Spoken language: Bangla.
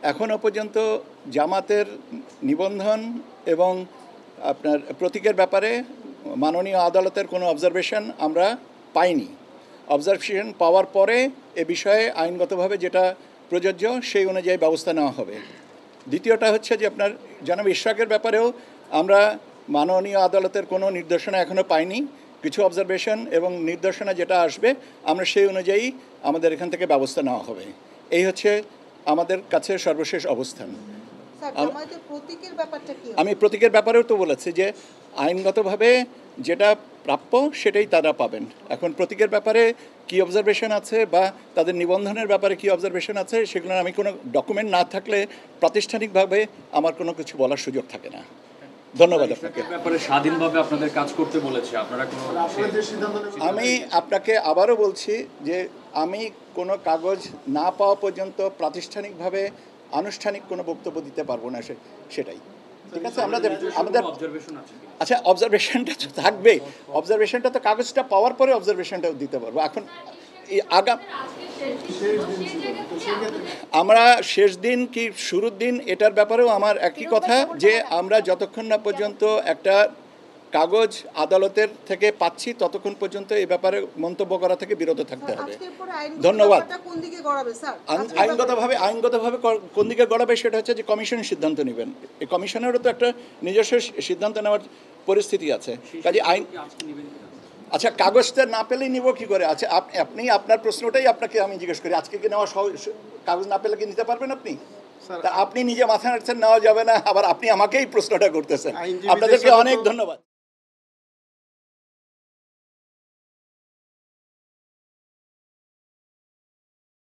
এখনও পর্যন্ত জামাতের নিবন্ধন এবং আপনার প্রতীকের ব্যাপারে মাননীয় আদালতের কোনো অবজারভেশন আমরা পাইনি। অবজারভেশন পাওয়ার পরে এ বিষয়ে আইনগতভাবে যেটা প্রযোজ্য সেই অনুযায়ী ব্যবস্থা নেওয়া হবে। দ্বিতীয়টা হচ্ছে যে আপনার জনাব ইশরাকের ব্যাপারেও আমরা মাননীয় আদালতের কোনো নির্দেশনা এখনও পাইনি। কিছু অবজারভেশন এবং নির্দেশনা যেটা আসবে আমরা সেই অনুযায়ী আমাদের এখান থেকে ব্যবস্থা নেওয়া হবে। এই হচ্ছে আমাদের কাছে সর্বশেষ অবস্থান। আমি প্রতীকের ব্যাপারেও তো বলেছি যে আইনগতভাবে যেটা প্রাপ্য সেটাই তারা পাবেন। এখন প্রতীকের ব্যাপারে কি অবজারভেশন আছে বা তাদের নিবন্ধনের ব্যাপারে কি অবজারভেশন আছে সেগুলো আমি কোনো ডকুমেন্ট না থাকলে প্রাতিষ্ঠানিকভাবে আমার কোনো কিছু বলার সুযোগ থাকে না। ধন্যবাদ আপনাকে। ব্যাপারে স্বাধীনভাবে আপনাদের কাজ করতে বলেছে, আপনারা কোনো আমি আপনাকে আবারও বলছি যে আমি কোনো কাগজ না পাওয়া পর্যন্ত প্রাতিষ্ঠানিকভাবে আনুষ্ঠানিক কোনো বক্তব্য দিতে পারবো না, সেটাই ঠিক আছে। আমাদের অবজারভেশন আছে। আচ্ছা, অবজারভেশনটা তো থাকবে, অবজারভেশনটা তো কাগজটা পাওয়ার পরে অবজারভেশনটাও দিতে পারবো। এখন আমরা শেষ দিন কি শুরুর দিন এটার ব্যাপারেও আমার একই কথা যে আমরা যতক্ষণ না পর্যন্ত একটা কাগজ আদালতের থেকে পাচ্ছি ততক্ষণ পর্যন্ত এই ব্যাপারে মন্তব্য করা থেকে বিরত থাকতে হবে। ধন্যবাদ। আইনগতভাবে কোন দিকে গড়াবে সেটা হচ্ছে যে কমিশন সিদ্ধান্ত নেবেন। এই কমিশনেরও তো একটা নিজস্ব সিদ্ধান্ত নেওয়ার পরিস্থিতি আছে। কাজে আইন আচ্ছা, কাগজটা না পেলেই নিব কি করে? আচ্ছা, আপনি আপনার প্রশ্নটাই আপনাকে আমি জিজ্ঞেস করি, আজকে কি নেওয়া কাগজ না পেলে কি নিতে পারবেন আপনি? তা আপনি নিজে মাথা নাড়ছেন নেওয়া যাবে না, আবার আপনি আমাকেই প্রশ্নটা করতেছেন। আপনাদেরকে অনেক ধন্যবাদ।